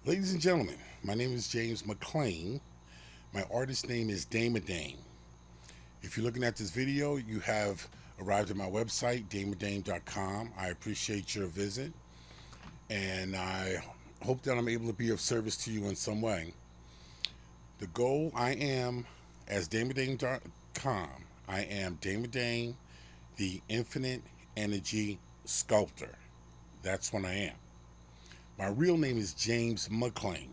Ladies and gentlemen, my name is James McClain. My artist name is Damemadame. If you're looking at this video, you have arrived at my website, damemadame.com. I appreciate your visit, and I hope that I'm able to be of service to you in some way. The goal I am, as damemadame.com, I am Damemadame, the infinite energy sculptor. That's what I am. My real name is James McClain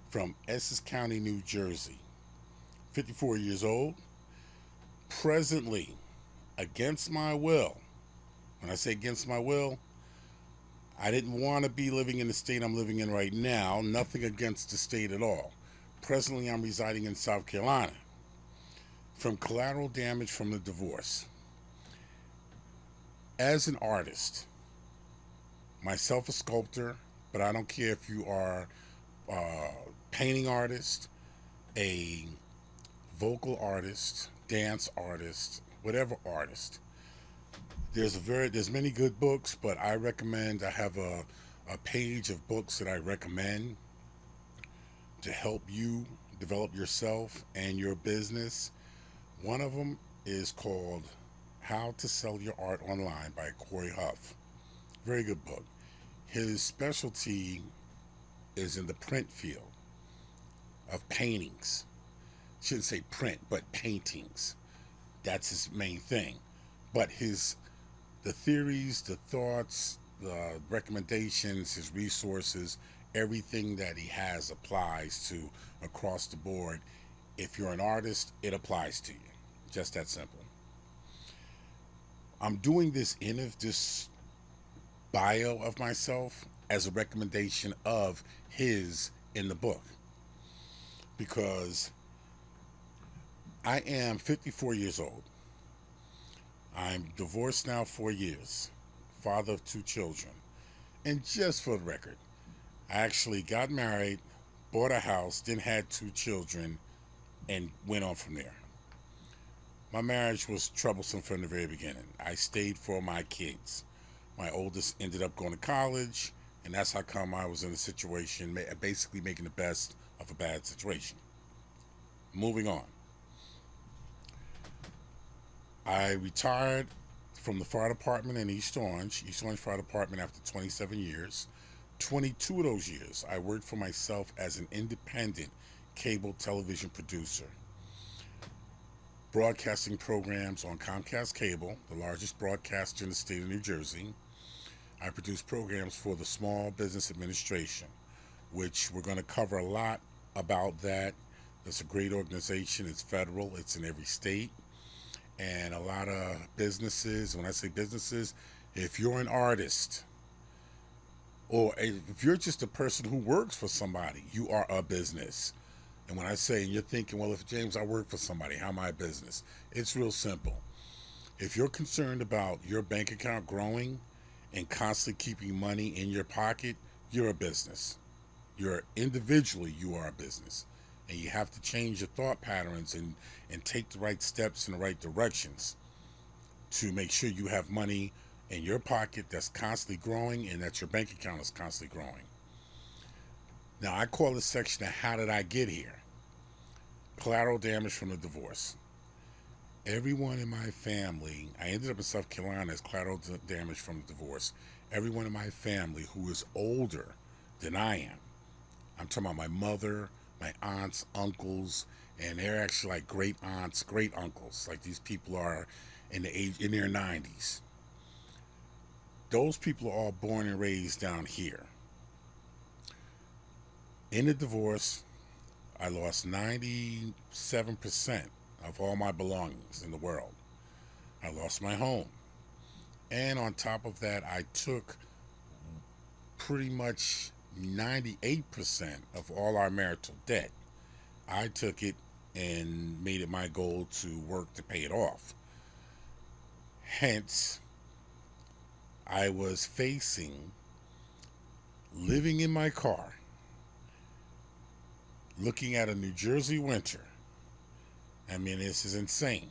from Essex County, New Jersey. 54 years old. Presently, against my will. When I say against my will, I didn't want to be living in the state I'm living in right now. Nothing against the state at all. Presently, I'm residing in South Carolina from collateral damage from the divorce. As an artist, myself a sculptor, but I don't care if you are a painting artist, a vocal artist, dance artist, whatever artist. There's many good books, but I recommend I have a page of books that I recommend to help you develop yourself and your business. One of them is called How to Sell Your Art Online by Corey Huff. Very good book. His specialty is in the print field of paintings. Shouldn't say print, but paintings. That's his main thing. But the theories, the thoughts, the recommendations, his resources, everything that he has applies to across the board. If you're an artist, it applies to you. Just that simple. I'm doing this bio of myself as a recommendation of his in the book, because I am 54 years old. I'm divorced now 4 years, father of two children. And just for the record, I actually got married, bought a house, then had two children, and went on from there. My marriage was troublesome from the very beginning. I stayed for my kids. My oldest ended up going to college, and that's how come I was in a situation, basically making the best of a bad situation. Moving on. I retired from the fire department in East Orange Fire Department, after 27 years. 22 of those years, I worked for myself as an independent cable television producer, broadcasting programs on Comcast Cable, the largest broadcaster in the state of New Jersey. I produced programs for the Small Business Administration, which we're going to cover a lot about that. It's a great organization. It's federal. It's in every state. And a lot of businesses, when I say businesses, if you're an artist, or if you're just a person who works for somebody, you are a business. And when I say, and you're thinking, well, if James, I work for somebody, how am I a business? It's real simple. If you're concerned about your bank account growing and constantly keeping money in your pocket, you're a business. You are a business. And you have to change your thought patterns and take the right steps in the right directions to make sure you have money in your pocket that's constantly growing and that your bank account is constantly growing. Now, I call this section a How Did I Get Here? Collateral damage from the divorce. Everyone in my family, I ended up in South Carolina as collateral damage from the divorce. Everyone in my family who is older than I am, I'm talking about my mother, my aunts, uncles, and they're actually like great aunts, great uncles. Like, these people are in their 90s. Those people are all born and raised down here. In the divorce, I lost 97% of all my belongings in the world. I lost my home. And on top of that, I took pretty much 98% of all our marital debt. I took it and made it my goal to work to pay it off. Hence, I was facing living in my car, looking at a New Jersey winter. I mean, this is insane,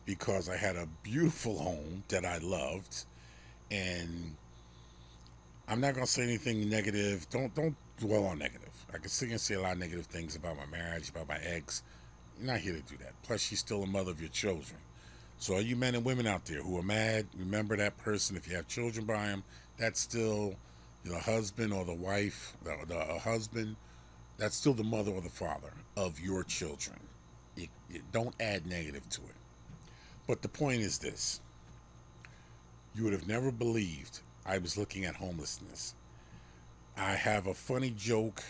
because I had a beautiful home that I loved, and I'm not gonna say anything negative. Don't dwell on negative. I can sit and say a lot of negative things about my marriage, about my ex. I'm not here to do that. Plus, she's still a mother of your children. So all you men and women out there who are mad, remember that person. If you have children by him, that's still the husband or the wife, the husband. That's still the mother or the father of your children. Don't add negative to it. But the point is this. You would have never believed I was looking at homelessness. I have a funny joke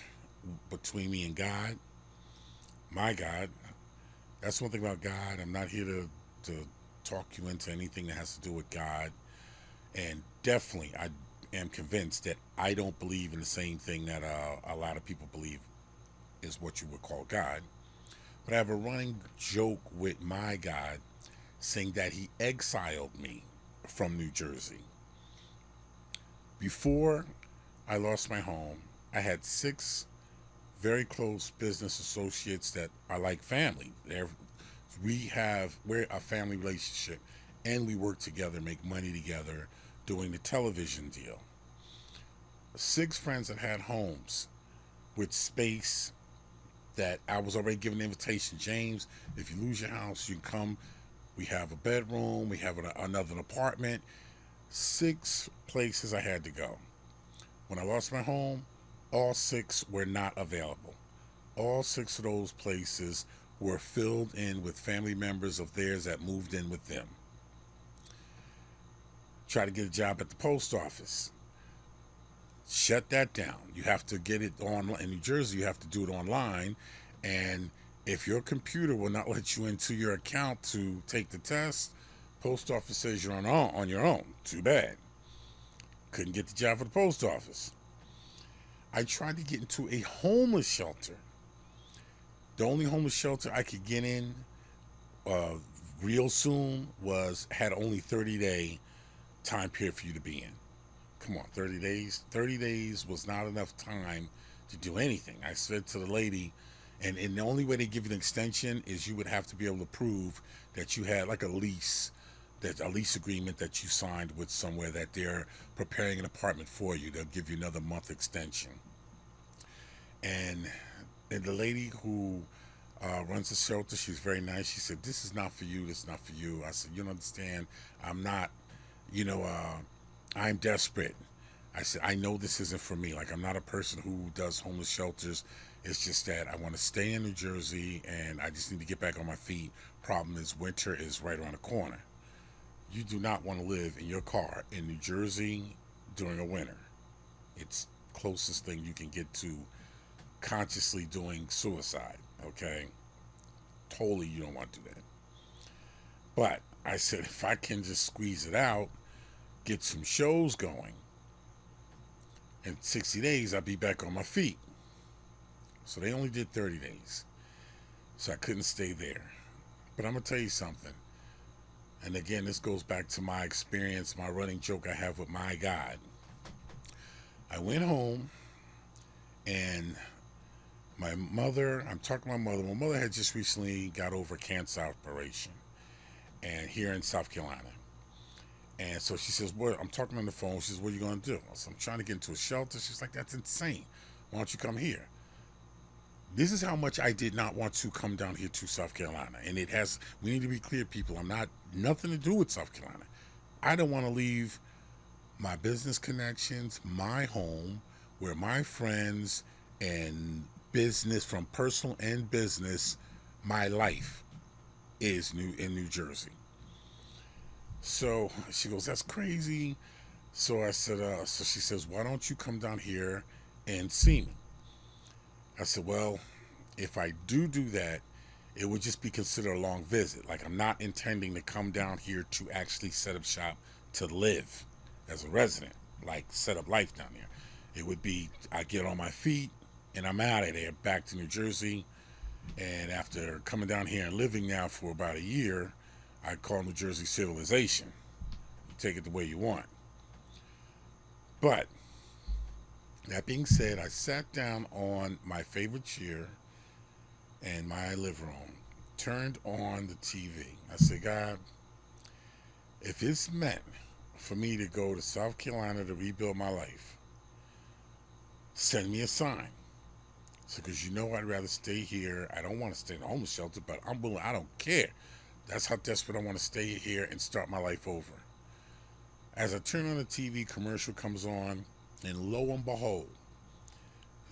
between me and God. My God. That's one thing about God. I'm not here to talk you into anything that has to do with God. And definitely, I am convinced that I don't believe in the same thing that a lot of people believe is what you would call God. But I have a running joke with my God saying that he exiled me from New Jersey. Before I lost my home, I had 6 very close business associates that are like family. We're a family relationship, and we work together, make money together, doing the television deal. 6 friends that had homes with space that I was already given an invitation. James, if you lose your house, you can come. We have a bedroom. We have another apartment. 6 places I had to go. When I lost my home, all 6 were not available. All 6 of those places were filled in with family members of theirs that moved in with them. Try to get a job at the post office. Shut that down. You have to get it online. In New Jersey, you have to do it online. And if your computer will not let you into your account to take the test, post office says you're on your own. Too bad. Couldn't get the job for the post office. I tried to get into a homeless shelter. The only homeless shelter I could get in real soon had only 30-day time period for you to be in. Come on, 30 days? 30 days was not enough time to do anything. I said to the lady, and the only way they give you an extension is you would have to be able to prove that you had like a lease agreement that you signed with somewhere that they're preparing an apartment for you. They'll give you another month extension. And the lady who runs the shelter, she's very nice. She said, "This is not for you. This is not for you." I said, "You don't understand. I'm not, I'm desperate." I said, "I know this isn't for me. Like, I'm not a person who does homeless shelters. It's just that I want to stay in New Jersey and I just need to get back on my feet. Problem is, winter is right around the corner. You do not want to live in your car in New Jersey during a winter. It's closest thing you can get to consciously doing suicide, okay? Totally you don't want to do that." But I said, if I can just squeeze it out, get some shows going, in 60 days, I'll be back on my feet. So they only did 30 days. So I couldn't stay there. But I'm going to tell you something. And again, this goes back to my experience, my running joke I have with my God. I went home, and I'm talking to my mother had just recently got over a cancer operation, and here in South Carolina. And so she says, I'm talking on the phone. She says, "What are you going to do?" I said, "I'm trying to get into a shelter." She's like, "That's insane. Why don't you come here?" This is how much I did not want to come down here to South Carolina. And we need to be clear, people. I'm not, nothing to do with South Carolina. I don't want to leave my business connections, my home, where my friends and business, from personal and business, my life is in New Jersey. So she goes, "That's crazy." So I said, so she says, "Why don't you come down here and see me?" I said, "Well, if I do that, it would just be considered a long visit. Like, I'm not intending to come down here to actually set up shop to live as a resident, like set up life down there. It would be, I get on my feet and I'm out of there, back to New Jersey. And after coming down here and living now for about a year, I call New Jersey civilization. You take it the way you want." But that being said, I sat down on my favorite chair in my living room, turned on the TV. I said, "God, if it's meant for me to go to South Carolina to rebuild my life, send me a sign. So, because you know I'd rather stay here. I don't want to stay in a homeless shelter, but I'm willing. I don't care. That's how desperate I want to stay here and start my life over. As I turn on the TV, commercial comes on, and lo and behold,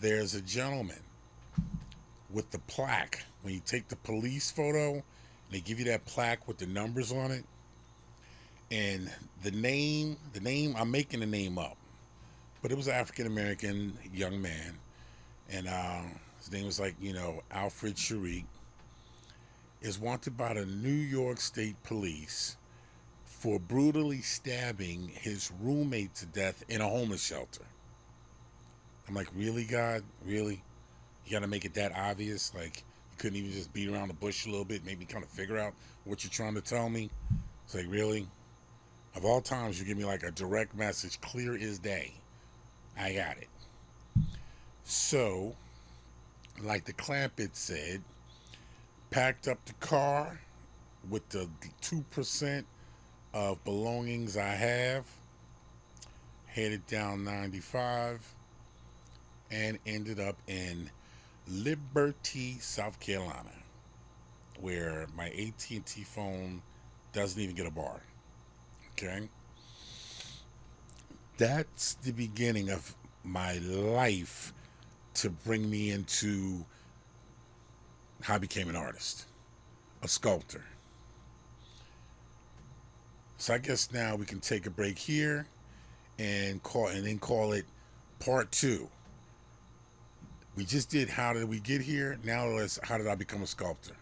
there's a gentleman with the plaque. When you take the police photo, they give you that plaque with the numbers on it. And the name, I'm making the name up, but it was an African-American young man. And his name was Alfred Sharik, is wanted by the New York State Police for brutally stabbing his roommate to death in a homeless shelter. I'm like, really, God? Really? You got to make it that obvious? Like, you couldn't even just beat around the bush a little bit, make me kind of figure out what you're trying to tell me? It's like, really? Of all times, you give me like a direct message, clear as day. I got it. So, like the clamp it said, packed up the car with the 2% of belongings I have, headed down 95, and ended up in Liberty, South Carolina, where my AT&T phone doesn't even get a bar. Okay? That's the beginning of my life to bring me into how I became an artist, a sculptor. So I guess now we can take a break here and call it part 2. We just did how did we get here? Now let's how did I become a sculptor?